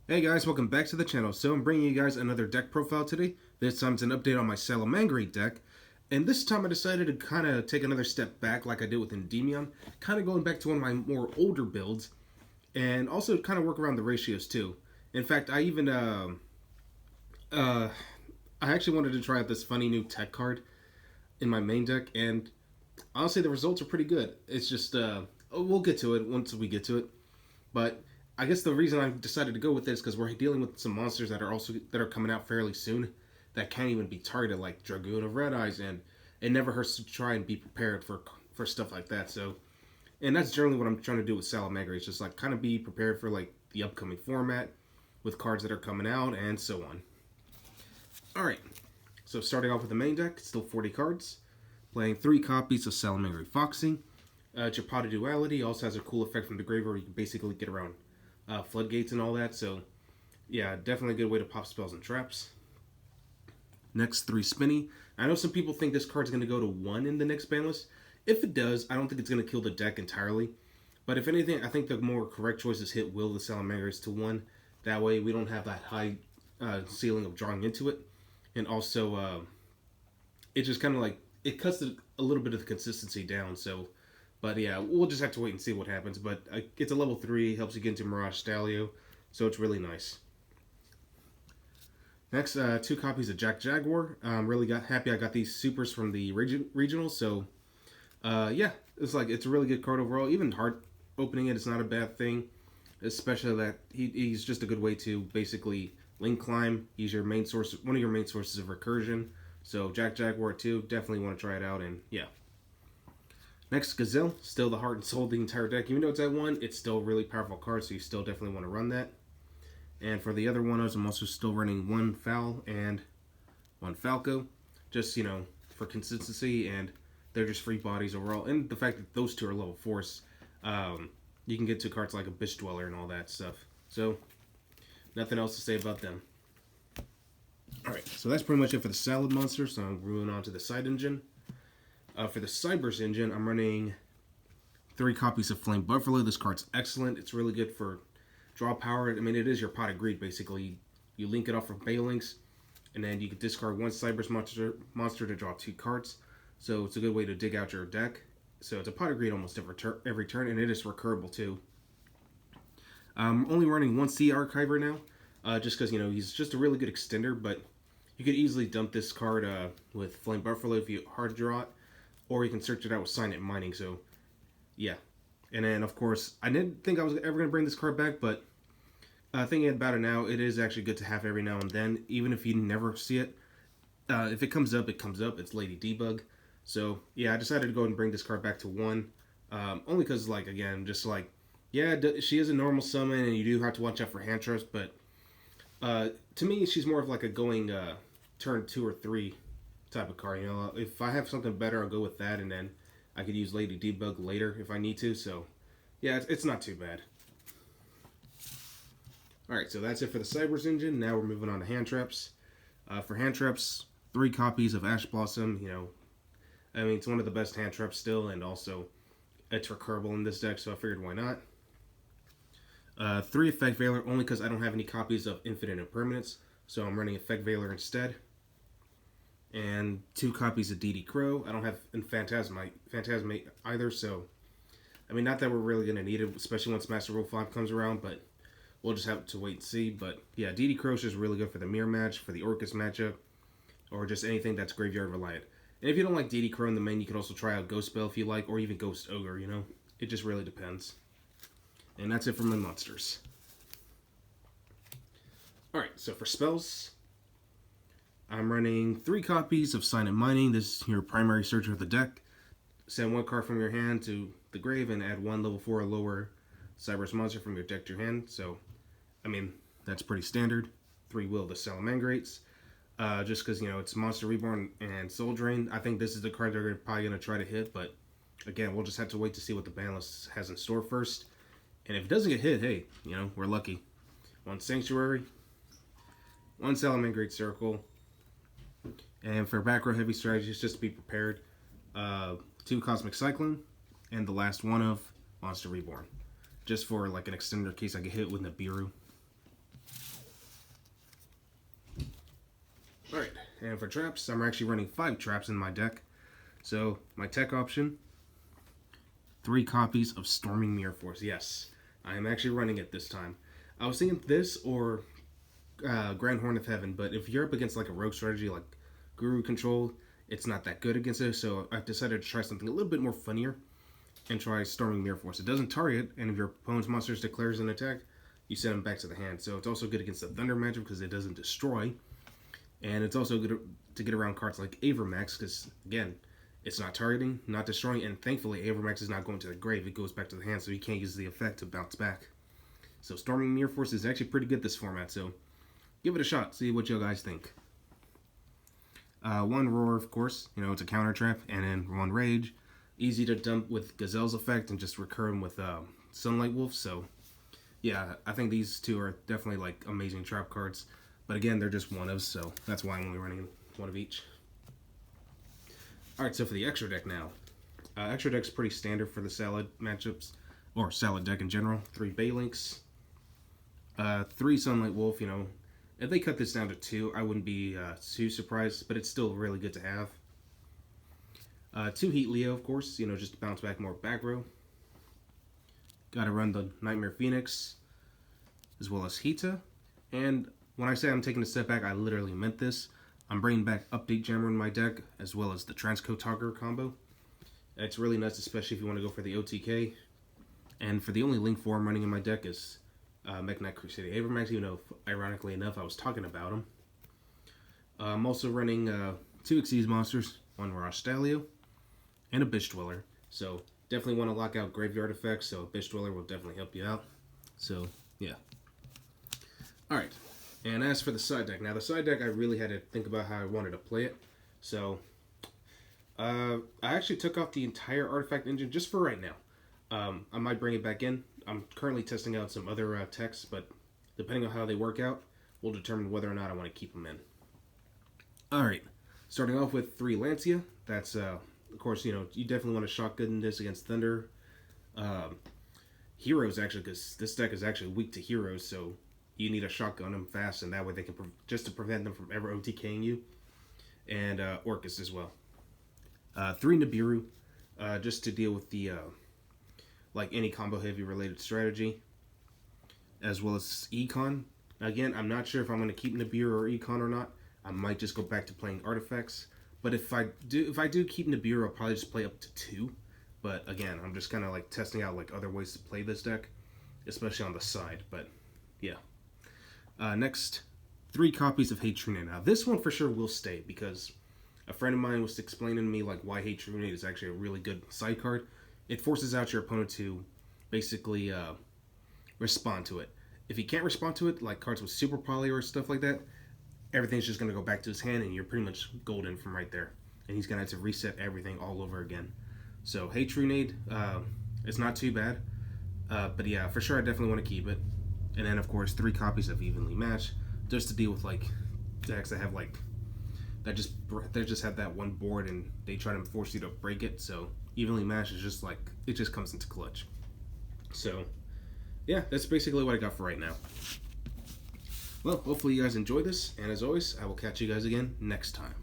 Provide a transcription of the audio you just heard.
Hey guys, welcome back to the channel. So I'm bringing you guys another deck profile today. This time it's an update on my Salamangreat deck. And this time I decided to kind of take another step back like I did with Endymion. Kind of going back to one of my more older builds. And also kind of work around the ratios too. In fact, I actually wanted to try out this funny new tech card in my main deck. And honestly, the results are pretty good. It's just, we'll get to it once we get to it. But I guess the reason I decided to go with this is because we're dealing with some monsters that are coming out fairly soon that can't even be targeted, like Dragoon of Red Eyes, and it never hurts to try and be prepared for stuff like that. So, and that's generally what I'm trying to do with Salamangreat. It's just like kind of be prepared for like the upcoming format with cards that are coming out and so on. All right, so starting off with the main deck, still 40 cards, playing 3 copies of Salamangreat Foxing. Japata Duality also has a cool effect from the graveyard where you can basically get around floodgates and all that. So, yeah, definitely a good way to pop spells and traps. Next, 3 Spinny. I know some people think this card's going to go to 1 in the next ban list. If it does, I don't think it's going to kill the deck entirely. But if anything, I think the more correct choice is hit Will the Salamangreats to 1. That way, we don't have that high ceiling of drawing into it. And also, it just kind of like, it cuts a little bit of the consistency down. So, but yeah, we'll just have to wait and see what happens. But it's a level 3, helps you get into Mirage Stalio, so it's really nice. Next, 2 copies of Jack Jaguar. I'm really happy I got these supers from the regional. So yeah, it's a really good card overall. Even hard opening it's not a bad thing. Especially that he's just a good way to basically link climb. He's your main source, one of your main sources of recursion. So Jack Jaguar 2, definitely want to try it out. And yeah. Next, Gazelle, still the heart and soul of the entire deck. Even though it's at 1, it's still a really powerful card, so you still definitely want to run that. And for the other one, I'm also still running 1 Foul and 1 Falco, just, for consistency, and they're just free bodies overall. And the fact that those 2 are level 4s, you can get to cards like Abyss Dweller and all that stuff. So, nothing else to say about them. Alright, so that's pretty much it for the Salad Monster, so I'm moving on to the side engine. For the Cyberse engine, I'm running 3 copies of Flame Buffalo. This card's excellent. It's really good for draw power. I mean, it is your Pot of Greed, basically. You link it off from Balinks, and then you can discard 1 Cyberse monster to draw 2 cards. So it's a good way to dig out your deck. So it's a Pot of Greed almost every turn, and it is recurable too. I'm only running 1 Sea Archiver now, just because, he's just a really good extender, but you could easily dump this card with Flame Buffalo if you hard draw it. Or you can search it out with Signet Mining, so yeah. And then, of course, I didn't think I was ever going to bring this card back, but thinking about it now, it is actually good to have every now and then, even if you never see it. If it comes up, it comes up. It's Lady Debug. So, yeah, I decided to go ahead and bring this card back to 1. Only because, yeah, she is a normal summon, and you do have to watch out for hand traps, but to me, she's more of like a going turn 2 or 3 type of card. If I have something better, I'll go with that, and then I could use Lady Debug later if I need to. So, yeah, it's not too bad. Alright, so that's it for the Cyberse engine. Now we're moving on to hand traps. For hand traps, 3 copies of Ash Blossom. I mean, it's one of the best hand traps still, and also it's recurable in this deck, so I figured why not. 3 Effect Veiler, only because I don't have any copies of Infinite Impermanence, so I'm running Effect Veiler instead. And 2 copies of DD Crow. I don't have Phantasmate either, so I mean, not that we're really going to need it, especially once Master Rule 5 comes around, but we'll just have to wait and see. But yeah, DD Crow is just really good for the mirror match, for the Orcus matchup, or just anything that's graveyard reliant. And if you don't like DD Crow in the main, you can also try out Ghost Spell if you like, or even Ghost Ogre, It just really depends. And that's it for my monsters. Alright, so for spells, I'm running 3 copies of Signet Mining. This is your primary searcher of the deck. Send 1 card from your hand to the grave and add 1 level 4 or lower Cyberse monster from your deck to your hand. So, I mean, that's pretty standard. 3 Will the Salamangreats. Just because, it's Monster Reborn and Soul Drain. I think this is the card they're probably going to try to hit, but again, we'll just have to wait to see what the ban list has in store first. And if it doesn't get hit, hey, we're lucky. 1 Sanctuary, 1 Salamangreat Circle, and for back row heavy strategies, just to be prepared, 2 Cosmic Cyclone, and the last one of Monster Reborn. Just for like an extender case I get hit with Nibiru. And for traps, I'm actually running 5 traps in my deck. So, my tech option, 3 copies of Storming Mirror Force. Yes, I am actually running it this time. I was thinking this or Grand Horn of Heaven, but if you're up against like a rogue strategy like Guru Control, it's not that good against it, so I've decided to try something a little bit more funnier and try Storming Mirror Force. It doesn't target, and if your opponent's monsters declares an attack, you send them back to the hand. So it's also good against the Thunder magic because it doesn't destroy, and it's also good to get around cards like Avermax because, again, it's not targeting, not destroying, and thankfully Avermax is not going to the grave. It goes back to the hand, so you can't use the effect to bounce back. So Storming Mirror Force is actually pretty good this format, so give it a shot. See what you guys think. 1 Roar, of course. You know, it's a counter trap, and then 1 Rage. Easy to dump with Gazelle's effect and just recur them with Sunlight Wolf. So, yeah, I think these 2 are definitely like amazing trap cards. But again, they're just one of, so that's why I'm only running 1 of each. Alright, so for the extra deck now. Extra deck's pretty standard for the Salad matchups, or Salad deck in general. 3 Baylinks, 3 Sunlight Wolf. You know, if they cut this down to 2, I wouldn't be too surprised, but it's still really good to have. 2 Heat Leo, of course, you know, just to bounce back more back row. Gotta run the Nightmare Phoenix, as well as Hita. And when I say I'm taking a step back, I literally meant this. I'm bringing back Update Jammer in my deck, as well as the Transcode Talker combo. It's really nice, especially if you want to go for the OTK. And for the only Link 4 I'm running in my deck is Mech Knight Crusader Avermax, even though, ironically enough, I was talking about him. I'm also running 2 Xyz monsters, 1 Mirage Stalio, and a Bitch Dweller. So definitely want to lock out graveyard effects, so a Bitch Dweller will definitely help you out. So, yeah. Alright, and as for the side deck. Now, the side deck, I really had to think about how I wanted to play it. So, I actually took off the entire artifact engine just for right now. I might bring it back in. I'm currently testing out some other techs, but depending on how they work out, will determine whether or not I want to keep them in. Alright, starting off with 3 Lancia. That's, of course, you know, you definitely want to shotgun this against Thunder. Heroes, actually, because this deck is actually weak to heroes, so you need to shotgun them fast, and that way they can, just to prevent them from ever OTKing you. And Orcus as well. 3 Nibiru, just to deal with the, like any combo heavy related strategy. As well as Econ. Again, I'm not sure if I'm going to keep Nibiru or Econ or not. I might just go back to playing artifacts. But if I do keep Nibiru, I'll probably just play up to 2. But again, I'm just kind of like testing out like other ways to play this deck, especially on the side. But yeah. Next, 3 copies of Hate True Nade. Now this one for sure will stay because a friend of mine was explaining to me like why Hate True Nade is actually a really good side card. It forces out your opponent to basically respond to it. If he can't respond to it, like cards with Super Poly or stuff like that, everything's just going to go back to his hand and you're pretty much golden from right there. And he's going to have to reset everything all over again. So, Hate True Nade, it's not too bad. But yeah, for sure I definitely want to keep it. And then, of course, 3 copies of Evenly Matched, just to deal with, like, decks that have, like, they just have that one board and they try to force you to break it. So, Evenly Matched is just, like, it just comes into clutch. So, yeah, that's basically what I got for right now. Well, hopefully you guys enjoy this, and as always, I will catch you guys again next time.